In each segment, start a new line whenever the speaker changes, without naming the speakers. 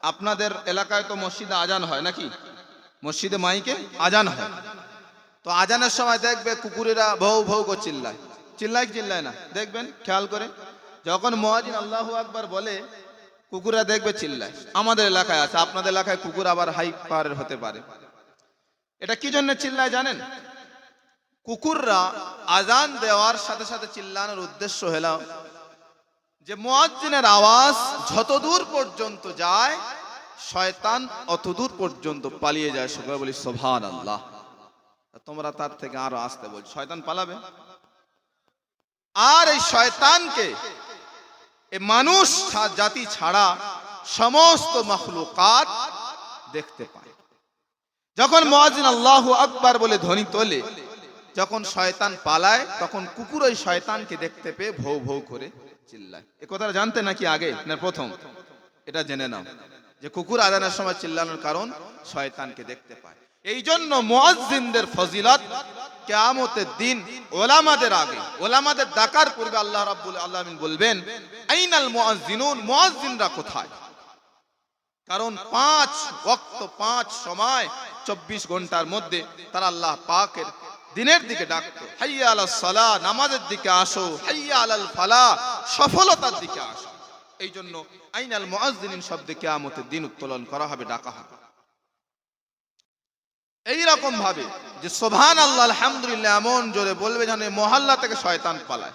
আপনাদের এলাকায় তো মসজিদে আজান হয় নাকি? মসজিদে মাইকে আজান হয়। তো আজানের সময় দেখবে কুকুরেরা ভৌ ভৌ করে চিল্লায়। চিল্লায় কি চিল্লায় না? দেখবেন খেয়াল করে, যখন মুয়াজ্জিন আল্লাহু আকবার বলে কুকুররা দেখবে চিল্লায়। আমাদের এলাকায় আছে, আপনাদের এলাকায় কুকুর আবার হাইপার হতে পারে। এটা কি জন্য চিল্লায় জানেন? কুকুররা আজান দেওয়ার সাথে সাথে চিল্লানোর উদ্দেশ্য হলো যে মুয়াজ্জিনের আওয়াজ যতদূর পর্যন্ত যায় শয়তান অতদূর পর্যন্ত পালিয়ে যায়। সকলে বলি সুবহানাল্লাহ। তোমরা তার থেকে আরো আসতে বল, শয়তান পালাবে। আর এই শয়তানকে এই মানুষ জাতি ছাড়া সমস্ত মাখলুকাত দেখতে পায়। যখন মুয়াজ্জিন আল্লাহু আকবার বলে ধ্বনি তোলে, যখন শয়তান পালায়, তখন কুকুর ওই শয়তানকে দেখতে পেয়ে ভৌ ভৌ করে চিল্লায়। এ কথাটা জানতে নাকি আগে না প্রথম? এটা জেনে নাও যে কুকুর আজানের সময় চিল্লানোর কারণ শয়তানকে দেখতে পায়। এই জন্য মুয়াজ্জিনদের ফজিলত কিয়ামতের দিন ওলামাদের আগে, ওলামাদের ডাকার পূর্বে আল্লাহ রাব্বুল আলামিন বলবেন আইনাল মুয়াজ্জিনুন, মুয়াজ্জিনরা কোথায়? কারণ 5 ওয়াক্ত 5 সময় 24 ঘন্টার মধ্যে তারা আল্লাহ পাকের দিনের দিকে ডাকতো, হাইয়া আলাস সালাহ, নামাজের দিকে আসো, হাইয়া আলাল ফালাহ, সফলতার দিকে আসো। এই জন্য আইনাল মুয়াজ্জিনিন শব্দে কিয়ামতের দিন উত্তোলন করা হবে, ডাকা হবে। এই রকম ভাবে যে সুবহানাল্লাহ আলহামদুলিল্লাহ এমন জোরে বলবে যেন মহল্লা থেকে শয়তান পালায়,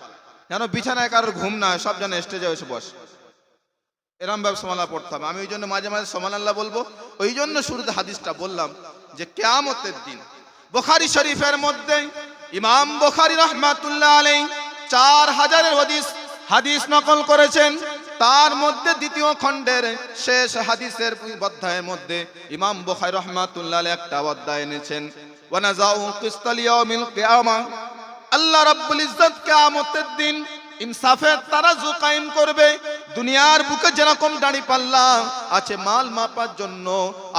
যেন বিছানায় কারোর ঘুম না হয়, সব যেন স্টেজে এসে বসে। এরকম ভাবে সুবহানাল্লাহ পড়তে হবে। আমি ওই জন্য মাঝে মাঝে সুবহানাল্লাহ বলবো। ওই জন্য শুরুতে হাদিসটা বললাম যে কিয়ামতের দিন বুখারী শরীফের মধ্যে ইমাম বুখারী রাহমাতুল্লাহ আলাইহি 4000 হাদিস নকল করেছেন। তার মধ্যে দ্বিতীয় খণ্ডের শেষ হাদিসের অধ্যায়ের মধ্যে ইমাম বুখারী রাহমাতুল্লাহ আলাইহি একটা অধ্যায় এনেছেন, ওয়া নাযাউ কিসতাল ইয়াউমিল কিয়ামা। আল্লাহ রাব্বুল ইজ্জত কিয়ামতের দিন ইনসাফের তারাজু কায়েম করবে। দুনিয়ার বুকে যেরকম দাড়ি পাল্লা আছে মাল মাপার জন্য,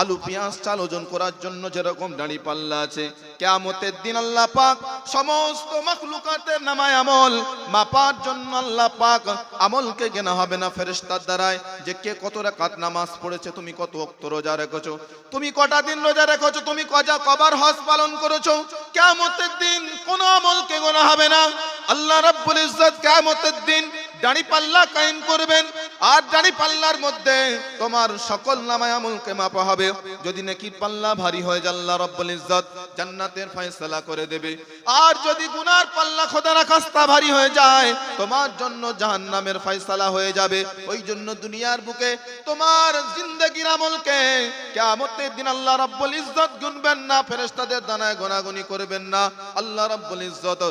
আলু পেঁয়াজ চাল ওজন করার জন্য যেরকম দাড়ি পাল্লা আছে, কিয়ামতের দিন আল্লাহ পাক সমস্ত মাখলুকাতের নামায় আমল মাপার জন্য আল্লাহ পাক আমলকে গোনা হবে না ফেরেশতার দ্বারায়, যে কে কত রাকাত নামাজ পড়েছে, তুমি কত ওয়াক্ত রোজা রেখেছো, তুমি কটা দিন রোজা রেখেছো, তুমি কবার হজ পালন করেছো। কিয়ামতের দিন কোন আমলকে গোনা হবে না। আল্লাহ রাব্বুল ইজ্জত কিয়ামতের দিন দাড়ি পাল্লা কায়েম করবেন, আর দাড়ি পাল্লার মধ্যে তোমার সকল নামায় আমলকে মাপা হবে। যদি নেকির পাল্লা ভারী হয়ে যায় আল্লাহ রাব্বুল ইজ্জত জান্নাতের ফয়সালা করে দেবে, আর যদি গুনার পাল্লা খোদার খাস্তা ভারী হয়ে যায় তোমার জন্য জাহান্নামের ফয়সালা হয়ে যাবে। ওই জন্য দুনিয়ার বুকে তোমার জিন্দেগির আমলকে কিয়ামতের দিন আল্লাহ রাব্বুল ইজ্জত গুনবেন না, ফেরেশতাদের দানায় গোনাগুনি করবেন না। আল্লাহ রাব্বুল ইজ্জত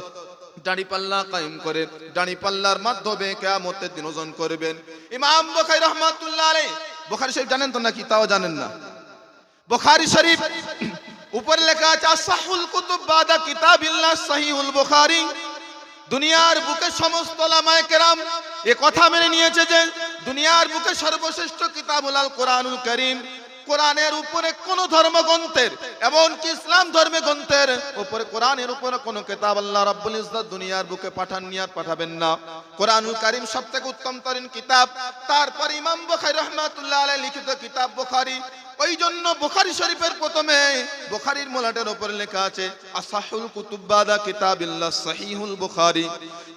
দাড়ি পাল্লা কায়েম করে দাড়ি পাল্লার মাধ্যমে কিয়ামতের দিন ওজন করবেন। ইমাম বুখারী রাহমাতুল্লাহ আলাইহি, বুখারী শরীফ জানেন তো নাকি তাও জানেন না? বুখারী শরীফ উপরে লেখা আছে আসহাহুল কুতুব বাদা কিতাবিল্লাহ সহিহুল বুখারী। দুনিয়ার বুকে সমস্ত উলামায়ে কেরাম এই কথা মেনে নিয়েছে যে দুনিয়ার বুকে সর্বশ্রেষ্ঠ কিতাবুল আল কোরআনুল কারীম। কোরআনের উপরে কোন ধর্মগ্রন্থের এমনকি ইসলাম ধর্মের গ্রন্থের উপরে কোরআনের উপরে কোন কিতাব আল্লাহ রাব্বুল ইজ্জত দুনিয়ার বুকে পাঠাননি আর পাঠাবেন না। কোরআনুল কারীম সবথেকে উত্তম তরিন কিতাব। তারপর ইমাম বুখারী রাহমাতুল্লাহ আলাইহি লিখিত কিতাব বুখারী। ওই জন্য বুখারী শরীফের প্রথমে বুখারীর মোলাটের উপরে লেখা আছে আসহাহুল কুতুব বাদা কিতাবিল্লাহ সহিহুল বুখারী।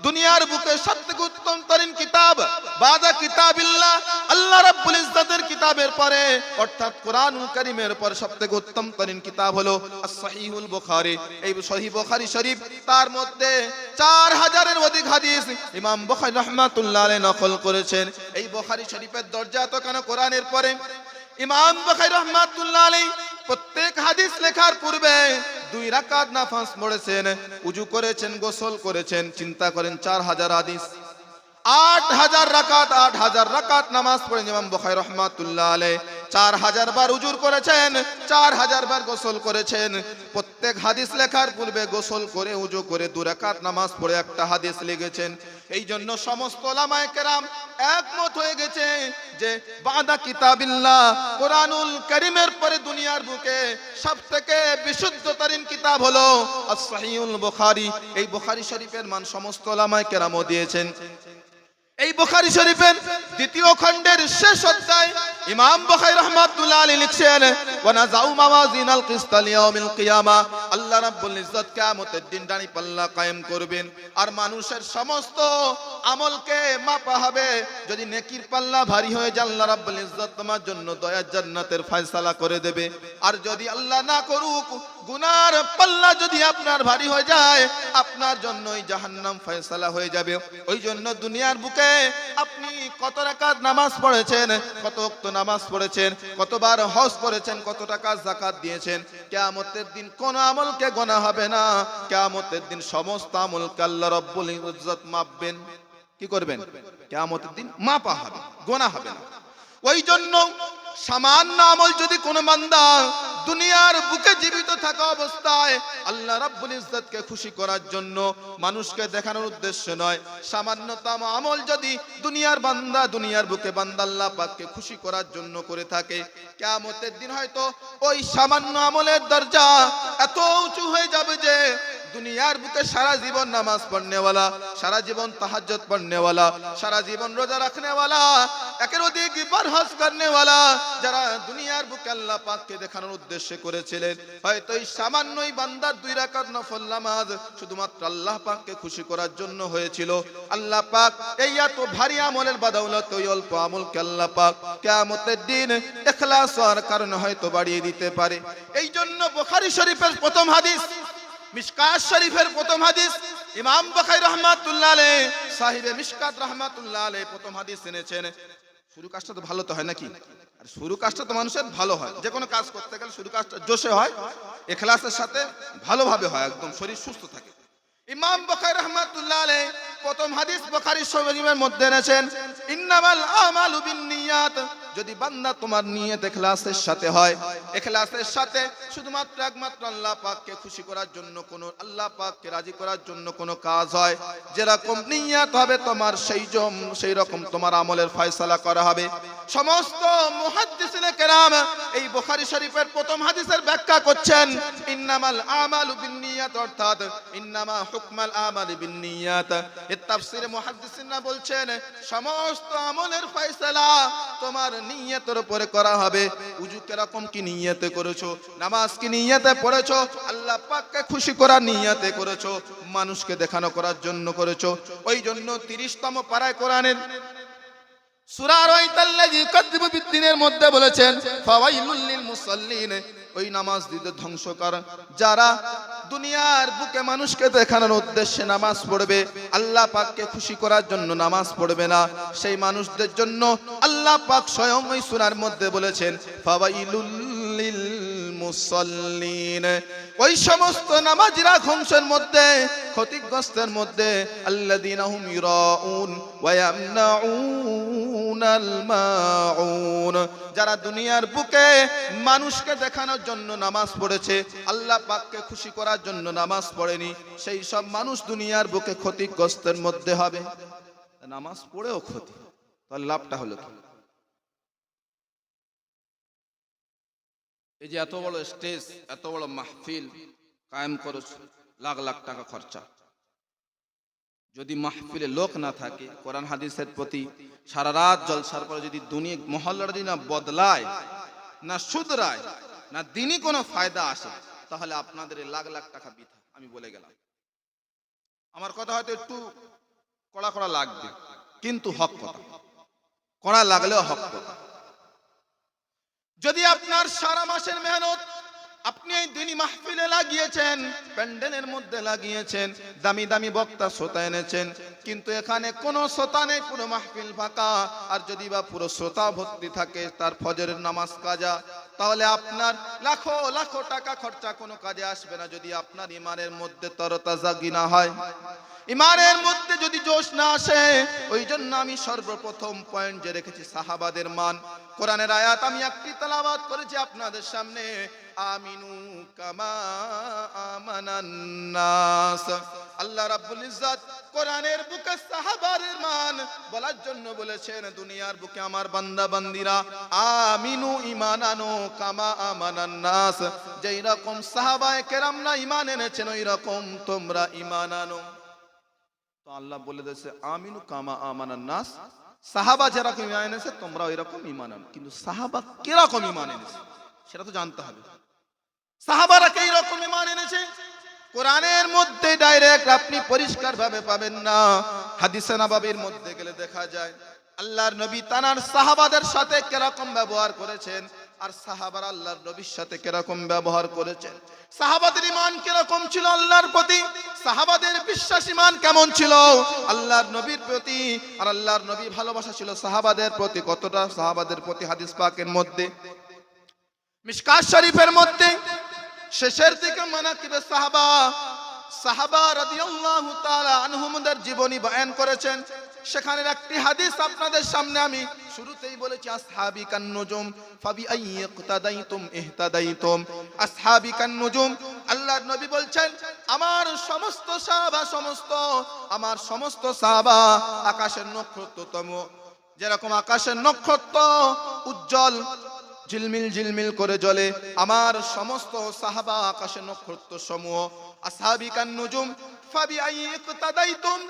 দুনিয়ার বুকে সবথেকে উত্তম তরিন কিতাব বাদা কিতাবিল্লাহ, আল্লাহ রাব্বুল ইজ্জতের কিতাবের পরে অর্থাৎ কোরআনুল কারীমের পর সবথেকে উত্তম তরিন কিতাব হলো as-সহিহুল বুখারী। এই সহিহ বুখারী শরীফ তার মধ্যে 4000-এর অধিক হাদিস ইমাম বুখারী রাহমাতুল্লাহ আলাইহি নকল করেছেন। এই বুখারী শরীফের দরজা তো কেন কোরআনের পরে। ইমাম বুখারী রাহমাতুল্লাহ আলাইহি প্রত্যেক হাদিস লেখার পূর্বে 2 রাকাত নামাজ পড়েছেন, ওযু করেছেন, গোসল করেছেন। চিন্তা করেন 4000 হাদিস, 8000 রাকাত নামাজ পড়েন ইমাম বুখারী রাহমাতুল্লাহ আলাইহি। 4000 বার উজুর করেছেন, 4000 বার গোসল করেছেন। প্রত্যেক হাদিস লেখার পূর্বে গোসল করে উজু করে 2 রাকাত নামাজ পড়ে একটা হাদিস লিখেছেন। এই জন্য সমস্ত উলামায়ে কেরাম একমত হয়ে গেছে যে বাদা কিতাবিল্লাহ কোরআনুল কারীমের পরে দুনিয়ার বুকে সবথেকে বিশুদ্ধতরিন কিতাব হলো as-সহিহুল বুখারী। এই বুখারী শরীফের মান সমস্ত উলামায়ে কেরামও দিয়েছেন। এই বুখারী শরীফের দ্বিতীয় খণ্ডের শেষ অধ্যায় ইমাম বুখারী রাহমাতুল্লাহ আলাইহি লিখছেন ওয়া নাযাউ মাওয়াজিনাল কিসত লিয়াউমিল কিয়ামা, আল্লাহ রাব্বুল ইজ্জত কিয়ামতের দিন দাঁড়ি পাল্লা কায়েম করবেন আর মানুষের সমস্ত আমলকে মাপা হবে। যদি নেকির পাল্লা ভারী হয়ে যায় আল্লাহ রাব্বুল ইজ্জত তোমার জন্য দয়া জান্নাতের ফয়সালা করে দেবে, আর যদি আল্লাহ না করুক গুনার পাল্লা যদি আপনার ভারী হয়ে যায় আপনার জন্যই জাহান্নাম ফয়সালা হয়ে যাবে। ওই জন্য দুনিয়ার বুকে আপনি কত রাকাত নামাজ পড়েছেন, কত ওয়াক্ত নামাজ পড়েছেন, কতবার হজ করেছেন, কত টাকা যাকাত দিয়েছেন, কিয়ামতের দিন কোন আমলকে গোনা হবে না। কিয়ামতের দিন সমস্ত আমলকে আল্লাহ রাব্বুল ইজ্জত মাপবেন। কি করবেন? কিয়ামতের দিন মাপা হবে, গোনা হবে না। ওই জন্য সামান্য আমল যদি কোনো বান্দা দুনিয়ার বুকে জীবিত থাকা অবস্থায় আল্লাহ রাব্বুল ইজ্জতকে খুশি করার জন্য, মানুষকে দেখানোর উদ্দেশ্য নয়, সামান্যতম আমল যদি দুনিয়ার বান্দা দুনিয়ার বুকে বান্দা আল্লাহ পাককে খুশি করার জন্য করে থাকে, কিয়ামতের দিন হয়তো ওই সামান্য আমলের দরজা এত উঁচু হয়ে যাবে যে দুনিয়ার বুকে সারা জীবন নামাজ পড়নেওয়ালা, সারা জীবন তাহাজ্জুদ পড়নেওয়ালা, সারা জীবন রোজা রাখনেওয়ালা, একের অধিক বার হজ করনেওয়ালা যারা দুনিয়ার বুকে আল্লাহ পাককে দেখানোর উদ্দেশ্যে করেছিলেন, হয়তো এই সামান্যই বান্দার 2 রাকাত নফল নামাজ শুধুমাত্র আল্লাহ পাককে খুশি করার জন্য হয়েছিল। আল্লাহ পাক এই এত ভারী আমলের বদৌলতে ওই অল্প আমলকে আল্লাহ পাক কিয়ামতের দিন ইখলাস হওয়ার কারণে হয়তো বাড়িয়ে দিতে পারে। এই জন্য বুখারী শরীফের প্রথম হাদিস, মিশকাত শরীফের প্রথম হাদিস, ইমাম বুখারী রাহমাতুল্লাহ আলাইহি সাহিবে মিশকাত রাহমাতুল্লাহ আলাইহি প্রথম হাদিস এনেছেন। শুরু কাজটা তো ভালো তো হয় নাকি? আর শুরু কাজটা তো মানুষের ভালো হয়, যে কোনো কাজ করতে গেলে শুরু কাজটা জোশে হয়, ইখলাসের সাথে ভালোভাবে হয়, একদম শরীর সুস্থ থাকে। ইমাম বুখারী রাহমাতুল্লাহ আলাইহি প্রথম হাদিস বুখারী শরীফের মধ্যে এনেছেন, ইন্নামাল আমালু বিন্নিয়াত, যদি বান্দা তোমার নিয়ত ইখলাসের সাথে হয়, ইখলাসের সাথে শুধুমাত্র একমাত্র আল্লাহ পাককে খুশি করার জন্য, কোন আল্লাহ পাককে রাজি করার জন্য কোন কাজ হয়, যেরকম নিয়ত হবে তোমার সেই রকম তোমার আমলের ফয়সালা করা হবে। সমস্ত মুহাদ্দিসিনে কেরাম এই বুখারী শরীফের প্রথম হাদিসের ব্যাখ্যা করছেন, ইন্নামাল আমালু বিন্নিয়াত, অর্থাৎ ইন্নামা হুকমাল আমালি বিন্নিয়াত। এর তাফসীরে মুহাদ্দিসিনরা বলছেন সমস্ত আমলের ফয়সালা তোমার নিয়তের উপরে করা হবে। উযু কিরকম কি নিয়তে করেছো, নামাজ কি নিয়তে পড়েছো, আল্লাহ পাককে খুশি করার নিয়তে করেছো, মানুষকে দেখানো করার জন্য করেছো। ওই জন্য 30তম পারায় কোরআনের সূরা রাইতাল্লাযী ইউকাযযিবু বিদ্দীনের মধ্যে বলেছেন ফাওয়াইলুল লিল মুসাল্লিন, ওই নামাজ দিতে ধ্বংসকার যারা দুনিয়ার বুকে মানুষকে দেখানোর উদ্দেশ্যে নামাজ পড়বে, আল্লাহ পাককে খুশি করার জন্য নামাজ পড়বে না, সেই মানুষদের জন্য আল্লাহ পাক স্বয়ং ওই সূরার মধ্যে বলেছেন ফাওয়াইলুল লিল মুসাল্লিন, ওই সমস্ত নামাজিরা ধ্বংসের মধ্যে, ক্ষতিগ্রস্তের মধ্যে, আল্লাযীনা হুম ইউরাউন ওয়া ইয়ামনাউনাল মাউন, যারা দুনিয়ার বুকে মানুষকে দেখানোর জন্য নামাজ পড়েছে, আল্লাহ পাককে খুশি করার জন্য নামাজ পড়েনি, সেই সব মানুষ দুনিয়ার বুকে ক্ষতিগ্রস্তের মধ্যে হবে। নামাজ পড়েও ক্ষতি, তাহলে লাভটা হলো কি? এই যে এত বড় স্টেজ, এত বড় মাহফিল কায়েম করেছ, লাখ লাখ টাকা খরচা, যদি মাহফিলে লোক না থাকে, কোরআন হাদিসের প্রতি সারা রাত জলসার পরে যদি দুনিয়া মহল্লার যদি না বদলায়, না শুধরায়, না দিনই কোনো ফায়দা আসে, তাহলে আপনাদের লাখ লাখ টাকা বৃথা। আমি বলে গেলাম, আমার কথা হয়তো একটু কড়া কড়া লাগবে, কিন্তু হক কথা, কড়া লাগলেও হক কথা। যদি আপনার সারা মাসের মেহনত আপনি এই দিনই মাহফিলে লাগিয়েছেন, প্যান্ডেলের মধ্যে লাগিয়েছেন, দামি দামি বক্তা শ্রোতা এনেছেন, কিন্তু এখানে কোনো শ্রোতা নেই, পুরো মাহফিল ফাঁকা, আর যদি বা পুরো শ্রোতা ভর্তি থাকে, তার ফজরের নামাজ কাজা, তাহলে আপনার লাখো লাখো টাকা খরচা কোনো কাজে আসবে না, যদি আপনার ইমানের মধ্যে তরতাজাগি না হয়, ইমানের মধ্যে যদি জোশ না আসে। ওই জন্য আমি সর্বপ্রথম পয়েন্ট যে রেখেছি সাহাবাদের মান। কোরআনের আয়াত আমি একটি তেলাওয়াত করেছি আপনাদের সামনে, আমিনু কামা আমানান নাস। আল্লাহ রাব্বুল ইজ্জত কোরআনের বুকে সাহাবাদের মান বলার জন্য বলেছেন, দুনিয়ার বুকে আমার বান্দা বান্দিরা আমিনু ঈমান আনো কামা আমানান নাস, যেই রকম সাহাবায়ে কেরামরা ঈমান এনেছেন ওই রকম তোমরা ঈমান আনো। তো আল্লাহ বলে দিয়েছে আমিনু কামা আমানান নাস, সাহাবা যেরকম ঈমান এনেছে তোমরাও এরকম ঈমান আনো। কিন্তু সাহাবা কিরকম ঈমান এনেছে সেটা তো জানতে হবে। সাহাবারা কি রকম ঈমান এনেছে কোরআনের মধ্যে ডাইরেক্ট আপনি পরিষ্কার ভাবে পাবেন না, হাদিসে নববীর মধ্যে গেলে দেখা যায় আল্লাহর নবী তানার সাহাবাদের সাথে কিরকম ব্যবহার করেছেন, আর সাহাবারা আল্লাহর নবীর সাথে কিরকম ব্যবহার করেছেন। সাহাবাদের ঈমান কিরকম ছিল আল্লাহর প্রতি, সাহাবাদের বিশ্বাস ঈমান কেমন ছিল আল্লাহর নবীর প্রতি, আর আল্লাহর নবী ভালোবাসা ছিল সাহাবাদের প্রতি কতটা, সাহাবাদের প্রতি হাদিস পাকের মধ্যে মিশকাত শরীফের মধ্যে শেষের দিকে মানাকিবে সাহাবা রাদিয়াল্লাহু তাআলা আনহুমদের জীবনী বয়ান করেছেন। সেখানে একটি হাদিস আপনাদের সামনে আমি শুরুতেই বলেছি, আসহাবি কান নুজুম ফাবি আইয়ি ইকতাদাইতুম ইহতাদাইতুম। আসহাবি কান নুজুম, আল্লাহর নবী বলছেন আমার সমস্ত সাহাবা আকাশের নক্ষত্রতম, যেরকম আকাশের নক্ষত্র উজ্জ্বল ঝিলমিল করে জ্বলে, আমার সমস্ত সাহাবা আকাশের নক্ষত্র সমূহ। আসহাবি কান নুজুম ফাবি আইয়ি ইকতাদাইতুম,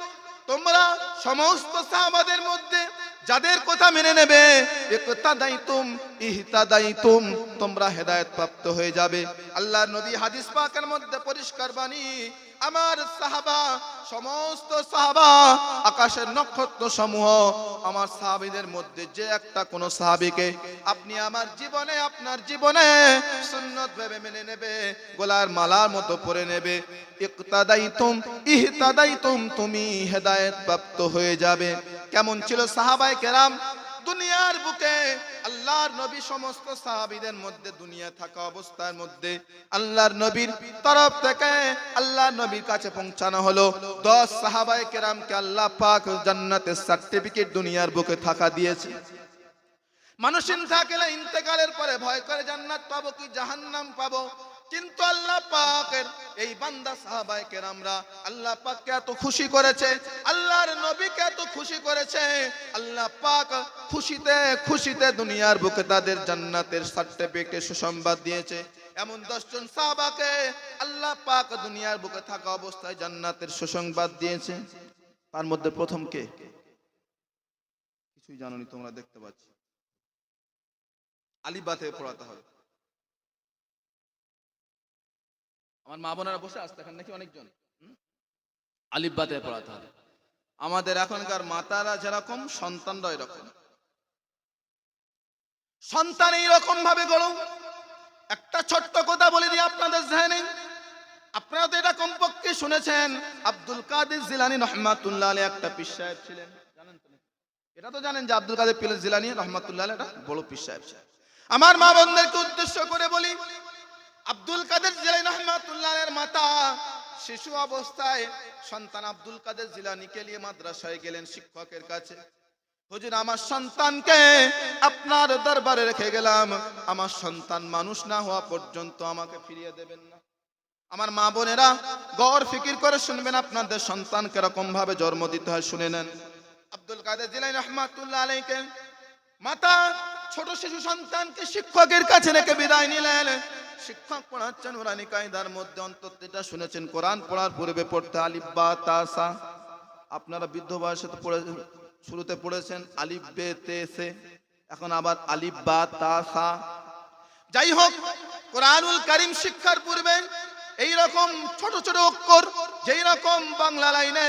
তোমরা সমস্ত সাহাবাদের মধ্যে যাদের কথা মেনে নেবে ইকতাদাইতুম ইহতাদাইতুম, তোমরা হেদায়েত প্রাপ্ত হয়ে যাবে। আল্লাহর নবী হাদিস পাকের মধ্যে পরিষ্কার বাণী, আমার সাহাবা সমস্ত সাহাবা আকাশের নক্ষত্র সমূহ। আমার সাহাবীদের মধ্যে যে একটা কোন সাহাবীকে আপনি আমার জীবনে আপনার জীবনে সুন্নত ভেবে মেনে নেবে, গলার মালার মতো পরে নেবে, ইকতাদাইতুম ইহতাদাইতুম, তুমি হেদায়েত প্রাপ্ত হয়ে যাবে। কেমন ছিল সাহাবায়ে কেরাম দুনিয়ার বুকে? আল্লাহর নবী সমস্ত সাহাবীদের মধ্যে দুনিয়া থাকা অবস্থার মধ্যে আল্লাহর নবীর তরফ থেকে আল্লাহর নবীর কাছে পৌঁছানো হলো 10 সাহাবায়ে কেরামকে আল্লাহ পাক জান্নাতের সার্টিফিকেট দুনিয়ার বুকে থাকা দিয়েছে। মানুষ ইন্তেকালের পরে ভয় করে জান্নাত পাবো কি জাহান্নাম পাবো, কিন্তু আল্লাহ পাকের এই বান্দা সাহাবায়ে কেরামরা আল্লাহ পাককে এত খুশি করেছে, আল্লাহর নবীকে এত খুশি করেছে, আল্লাহ পাক খুশিতে দুনিয়ার বুকে তাদের জান্নাতের সার্টিফিকেট সুসংবাদ দিয়েছে। এমন 10 জন সাহাবাকে আল্লাহ পাক দুনিয়ার বুকে থাকা অবস্থায় জান্নাতের সুসংবাদ দিয়েছে। তার মধ্যে প্রথম কে? কিছুই জানোনি তোমরা, দেখতে পাচ্ছি আলিফ বা থেকে পড়াতে হবে। আমার মা বোনেরা বসে আসতে এখানে নাকি অনেকজন, আলিফ বা থেকে পড়াতে হবে। আমাদের এখনকার মাতারা যেরকম সন্তানরা এরকম, সন্তান এইরকম ভাবে গড়ো। একটা ছোট্ট কথা বলে দিই আপনাদের জেনে, আপনারা তো এটা কমপক্ষে শুনেছেন, আব্দুল কাদের জিলানী রহমাতুল্লাহ আলাইহি একটা পীর সাহেব ছিলেন, জানেন তো? এটা তো জানেন যে আব্দুল কাদের জিলানী রহমাতুল্লাহ আলাইহি একটা বড় পীর সাহেব ছিলেন। আমার মা বোনদেরকে উদ্দেশ্য করে বলি, আব্দুল কাদের জিলানী রহমাতুল্লাহ আলাইহির মাতা শিশু অবস্থায় সন্তান আব্দুল কাদের জিলানীকে নিয়ে মাদ্রাসায় গেলেন শিক্ষকের কাছে। হুজুর, আমার সন্তানকে আপনার দরবারে রেখে গেলাম, আমার সন্তান মানুষ না হওয়া পর্যন্ত আমাকে ফিরিয়ে দেবেন না। আমার মা বোনেরা গৌর ফিকির করে শুনবেন, আপনাদের সন্তান কিরকম ভাবে জন্ম দিতে হয় শুনে নেন। আব্দুল কাদের জিলানী রহমাতুল্লাহ আলাইহিকে মাতা ছোট শিশু সন্তানকে শিক্ষকের কাছে রেখে বিদায় নিলেন। শিক্ষক পড়াচ্ছেন নুরানি কায়দার মধ্যে, অন্তত এটা শুনেছেন কোরআন পড়ার পূর্বে পড়তে আলিফ বা তা সা। আপনারা বৃদ্ধ বয়সে তো শুরুতে পড়েছেন আলিফ বে তে সে, এখন আবার আলিফ বা তা সা। যাই হোক, কোরআনুল কারীম শিক্ষার পূর্বে এই রকম ছোট ছোট অক্ষর, যেই রকম বাংলা লাইনে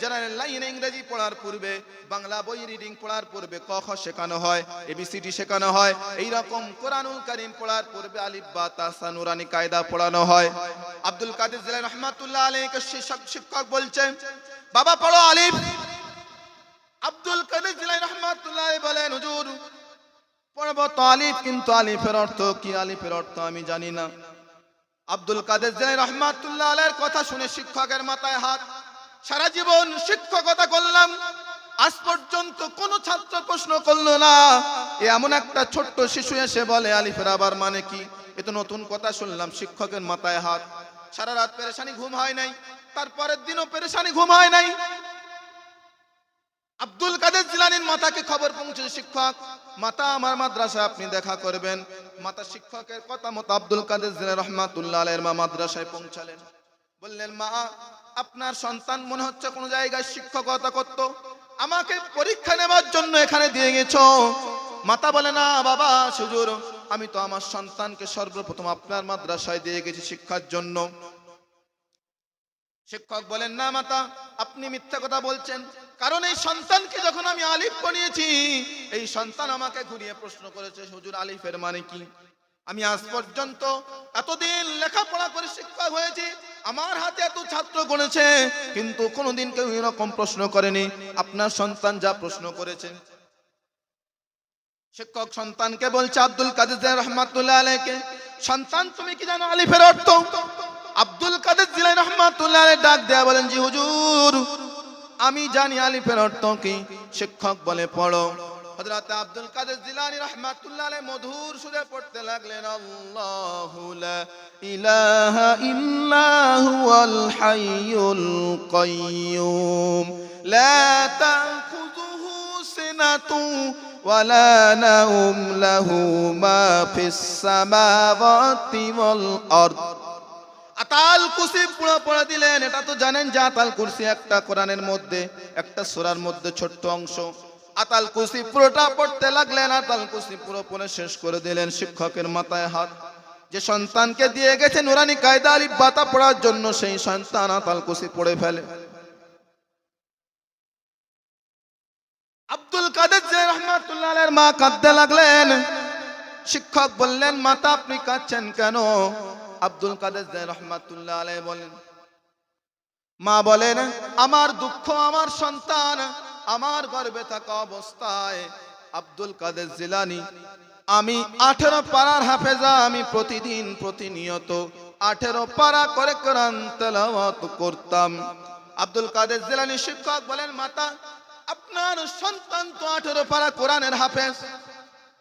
জেনারেল লাইনে ইংরেজি পড়ার পূর্বে, বাংলা বই রিডিং পড়ার পূর্বে ক খ শেখানো হয়, এবিসিডি শেখানো হয়, এই রকম কোরআনুল কারীম পড়ার পূর্বে আলিফ বা তা সা নুরানি কায়দা পড়ানো হয়। আব্দুল কাদের জিলানী রহমাতুল্লাহ আলাইহিকে শিক্ষক বলছেন, বাবা পড়ো আলিফ। আব্দুল কাদের জিলানী রহমাতুল্লাহ আলাইহি বলেন, হুজুর পড়ব তো আলিফ, কিন্তু আলিফের অর্থ কি? আলিফের অর্থ আমি জানি না। আব্দুল কাদের জিলানী রহমাতুল্লাহ আলাইহির কথা শুনে শিক্ষকের মাথায় হাত। সারা জীবন শিক্ষকতা করলাম, আজ পর্যন্ত কোন ছাত্র প্রশ্ন করলো না, এমন একটা ছোট্ট শিশু এসে বলে আলিফের আবার মানে কি? এ তো নতুন কথা শুনলাম। শিক্ষকের মাথায় হাত। সারা রাত পেরেশানি, ঘুম হয় নাই, তারপরের দিনও পেরেশানি, ঘুম হয় নাই। আব্দুল কাদের জিলানীর মাতাকে খবর পৌঁছেছে, শিক্ষক মাতা আমার মাদ্রাসায় আপনি দেখা করবেন। মাতা শিক্ষকের কথা মতো আব্দুল কাদের জিলানী রহমাতুল্লাহ আলাইহির মা মাদ্রাসায় পৌঁছালেন। বললেন, মা আপনার সন্তান মনে হচ্ছে কোনো জায়গায় শিক্ষকতা করত, আমাকে পরীক্ষা নেবার জন্য এখানে দিয়ে গেছো। মাতা বলে না বাবা হুজুর, আমি তো আমার সন্তানকে সর্বপ্রথম আপনার মাদ্রাসায় দিয়ে গেছি শিক্ষার জন্য। শিক্ষক বলেন না মাতা, আপনি মিথ্যা কথা বলছেন, কারণ এই সন্তানকে যখন আমি আলিফ পড়িয়েছি, এই সন্তান আমাকে ঘুরিয়ে প্রশ্ন করেছে হুজুর আলিফের মানে কি। আমি আজ পর্যন্ত এতদিন লেখাপড়া করে শিক্ষক হয়েছি, আমার হাতে এত ছাত্র গড়েছে, কিন্তু কোনোদিন কেউ এরকম প্রশ্ন করেনি আপনার সন্তান যা প্রশ্ন করেছে। শিক্ষক সন্তানকে বলছে, আব্দুল কাদের জিলানী রহমাতুল্লাহ আলাইকে, সন্তান তুমি কি জানো আলিফের অর্থ? আব্দুল কাদের জিলানী রহমাতুল্লাহ আলাইহি ডাক দেয়া বলেন, জি হুজুর আমি জানি আলিফের অর্থ কি। শিক্ষক বলে পড়ো। হযরত আব্দুল কাদের জিলানী রাহমাতুল্লাহ আলাইহি মধুর সুরে পড়তে লাগলেন, আল্লাহু লা ইলাহা ইল্লা হুয়াল হাইয়ুল কাইয়্যুম লা তাখুযুহু সিনাতু ওয়ালা নাওম লাহু মা ফিস সামাওয়াতি ওয়াল আরদ। আতাল কুরসি পুরো পড়ে দিলেন। এটা তো জানেন যে আতাল কুরসি একটা কোরআনের মধ্যে, একটা সূরার মধ্যে ছোট্ট অংশ। আতাল কুরসি পুরোটা পড়তে লাগলেন। আতাল কুরসি পুরো পড়ে শেষ করে দিলেন। শিক্ষকের মাথায় হাত। যে সন্তানকে দিয়ে গেছে নুরানি কায়দা আলিফ বাতা পড়ার জন্য, সেই সন্তান আতাল কুরসি পড়ে ফেলে। আব্দুল কাদের জিলানী রাহমাতুল্লাহ আলাইহির মা কাঁদতে লাগলেন। শিক্ষক বললেন, মাতা আপনি কাঁদছেন কেন? আব্দুল কাদের জিলানী রাহমাতুল্লাহ আলাইহি বলেন, মা বলেন, আমার দুঃখ আমার সন্তান আমার গর্ভে থাকা অবস্থায় আব্দুল কাদের জিলানী, আমি 18 পারার হাফেজা, আমি প্রতিদিন প্রতিনিয়ত 18 পারা করে কোরআন তেলাওয়াত করতাম। আব্দুল কাদের জিলানী শিক্ষক বলেন, মাতা আপনার সন্তান তো 18 পারা কোরআনের হাফেজ,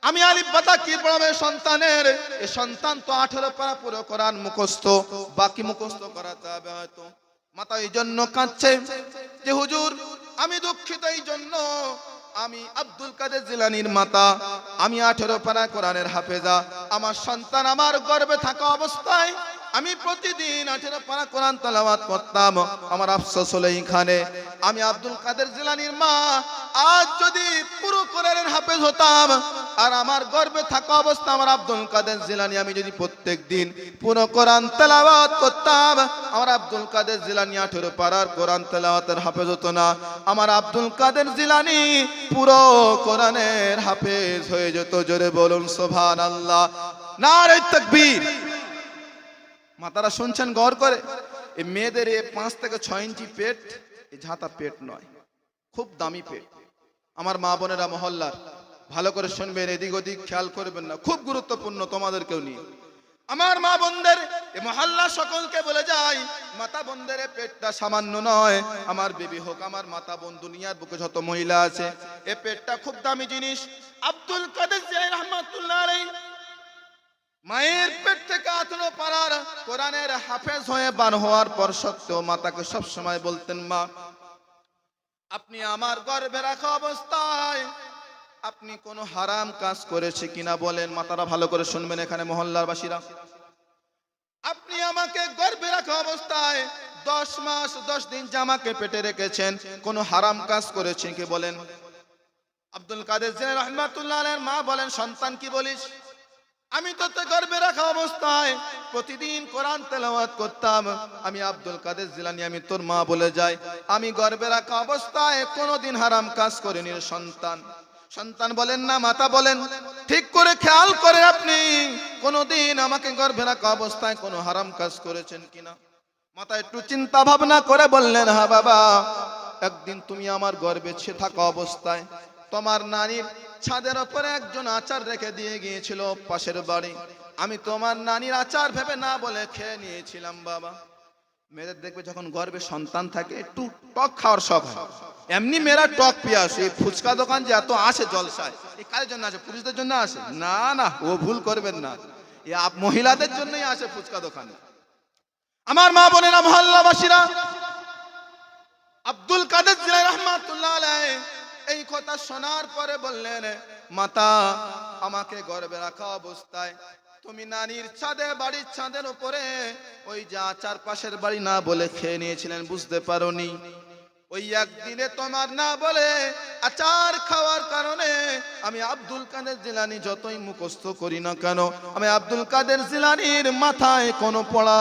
আমি আলিফ বাতা কি পড়াবে সন্তানের? এই সন্তান তো 18 পারা পুরো কোরআন মুখস্থ, বাকি মুখস্থ করাতে হবে হয়তো। মাতা এই জন্য কাঁদছে যে হুজুর আমি দুঃখিত, এই জন্য আমি আব্দুল কাদের জিলানীর মাতা, আমি 18 পারা কোরআনের হাফেজা, আমার সন্তান আমার গর্ভে থাকা অবস্থায় আমি প্রতিদিন 18 পারা কোরআন তেলাওয়াত করতাম। আমার আফসোস হলো এইখানে, আমি আব্দুল কাদের জিলানীর মা আজ যদি পুরো কোরআনের হাফেজ হতাম, আর আমার গর্ভে থাকা অবস্থা আমার আব্দুল কাদের জিলানী আমি যদি প্রত্যেক দিন পুরো কোরআন তেলাওয়াত করতাম, আমার আব্দুল কাদের জিলানী 18 পারার কোরআন তেলাওয়াতের হাফেজ হতো না, আমার আব্দুল কাদের জিলানী পুরো কোরআনের হাফেজ হয়ে যেত। জোরে বলুন সুবহানাল্লাহ, নারে তাকবীর। মাতারা শুনছেন গৌর করে? এই মেয়েদের 5 থেকে 6 ইঞ্চি পেট, এই ঝাঁতা পেট নয়, খুব দামি পেট। আমার মা বোনেরা মহল্লার ভালো করে শুনবেন, এদিক ওদিক খেয়াল করবেন না, খুব গুরুত্বপূর্ণ তোমাদেরকেও নিয়ে। আমার মা বোনদের এই মহল্লা সকলকে বলে যাই, মাতা বোনদের পেটটা সামান্য নয়। আমার বিবি হোক, আমার মাতা বোন, দুনিয়ার বুকে যত মহিলা আছে, এই পেটটা খুব দামি জিনিস। আব্দুল কাদের জিলানী রাহমাতুল্লাহ আলাইহি মায়ের পেট থেকে 18 পারার কোরআনের হাফেজ হয়ে বার হওয়ার পর সত্ত্বেও মাতাকে সব সময় বলতেন, মা আপনি আমার গর্ভে রাখা অবস্থায় আপনি কোনো হারাম কাজ করেছে কিনা বলেন। মাতারা ভালো করে শুনবেন এখানে মহল্লার বাসীরা, আপনি আমাকে গর্ভে রাখা অবস্থায় 10 মাস 10 দিন জামাকে পেটে রেখেছেন, কোনো হারাম কাজ করেছেন কি বলেন? আব্দুল কাদের জিলানী রাহমাতুল্লাহ আলাইহির মা বলেন, সন্তান কি বলিস? আমি তো গর্ভে রাখা অবস্থায় প্রতিদিন কোরআন তেলাওয়াত করতাম। আমি আব্দুল কাদের জিলানী, আমি তোর মা বলে যাই, আমি গর্ভে রাখা অবস্থায় কোনোদিন হারাম কাজ করিনি সন্তান। সন্তান বলেন না, মাতা বলেন, ঠিক করে খেয়াল করে আপনি কোনোদিন আমাকে গর্ভে রাখা অবস্থায় কোনো হারাম কাজ করেছেন কিনা? মাতা একটু চিন্তা ভাবনা করে বললেন, হ্যাঁ বাবা, একদিন তুমি আমার গর্ভে থাকা অবস্থায় তোমার নানির ছাদের উপরে একজন আচার রেখে দিয়ে গিয়েছিল পাশের বাড়ি, আমি তোমার নানির আচার ভেবে না বলে খেয়ে নিয়েছিলাম। বাবা, মেয়েদের দেখবে যখন গর্ভে সন্তান থাকে একটু টক খাওয়ার শখ হয়। এমনি মেয়েরা টক পিয়াস, এই ফুচকা দোকান যে এত আসে জলসায়, এই কার জন্য আসে? পুরুষদের জন্য আসে না? না, ও ভুল করবেন না, এই মহিলাদের জন্যই আসে ফুচকা দোকানে। আমার মা বোনেরা মহল্লাবাসীরা, আব্দুল কাদের জিলানী রাহমাতুল্লাহ আলাইহি এই কথা শোনার পরে বললেন, মাতা আমাকে গর্ভে রাখা অবস্থায় তুমি নানির ছাদে, বাড়ির ছাদের উপরে ওই যা চারপাশের বাড়ি না বলে খেয়ে নিয়েছিলেন, বুঝতে পারোনি। ওই একদিনে তোমার না বলে আচার খাওয়ার কারণে আমি আব্দুল কাদের জিলানী যতই মুখস্থ করি না কেন, আমি আব্দুল কাদের জিলানীর মাথায় কোনো পড়া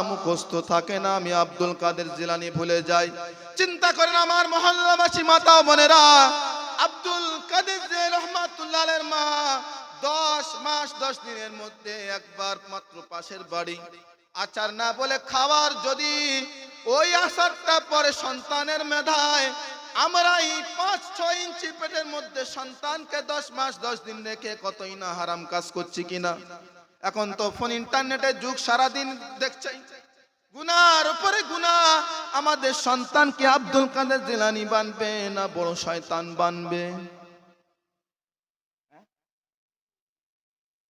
মুখস্থ থাকে না, আমি আব্দুল কাদের জিলানী ভুলে যাই। চিন্তা করেন আমার মহল্লাবাসী মাতা বোনেরা, আব্দুল কাদের জিলানী রহমাতুল্লাহ আলাইহির মা 10 মাস 10 দিনের মধ্যে একবার মাত্র পাশের বাড়ি আচার না বলে খাওয়ার, যদি ওই আচারটা পরে সন্তানের মেধায় আমরা এই 5-6 ইঞ্চি পেটের মধ্যে সন্তানকে 10 মাস 10 দিন রেখে কতই না হারাম কাজ করছি কিনা। এখন তো ফোন ইন্টারনেটের যুগ, সারাদিন দেখছি গুনার উপরে গুনাহ। আমাদের সন্তানকে আব্দুল কাদের জিলানী বানবে না বড় শয়তান বানবে?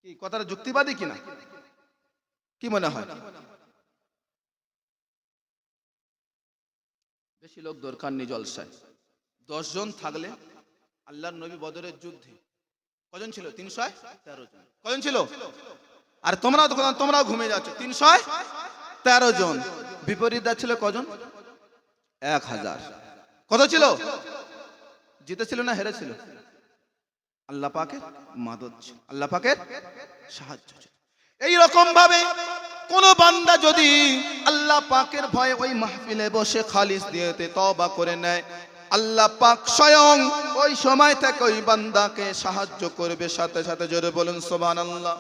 কি কথাটা যুক্তিবাদী কিনা, কি মনে হয়? বেশি লোক দরকার নেই জলসায়। 10 জন থাকলে, আল্লাহর নবী বদরের যুদ্ধে কজন ছিল? 313 জন। কজন ছিল? আর তোমরাও ঘুমিয়ে যাচ্ছ। 313 জন। বিপরীত ছিল কজন? 1000। কত ছিল? জিতেছিল না হেরেছিল? আল্লাহ পাকের মাদদ ছিল, আল্লাহ পাকের সাহায্য ছিল। এই রকম ভাবে কোন বান্দা যদি আল্লাহ পাকের ভয়ে ওই মাহফিলে বসে খালিস দিয়েতে তওবা করে নেয়, আল্লাহ পাক স্বয়ং ওই সময় থেকে ওই বান্দাকে সাহায্য করবে সাথে সাথে। জোরে বলুন সুবহানাল্লাহ।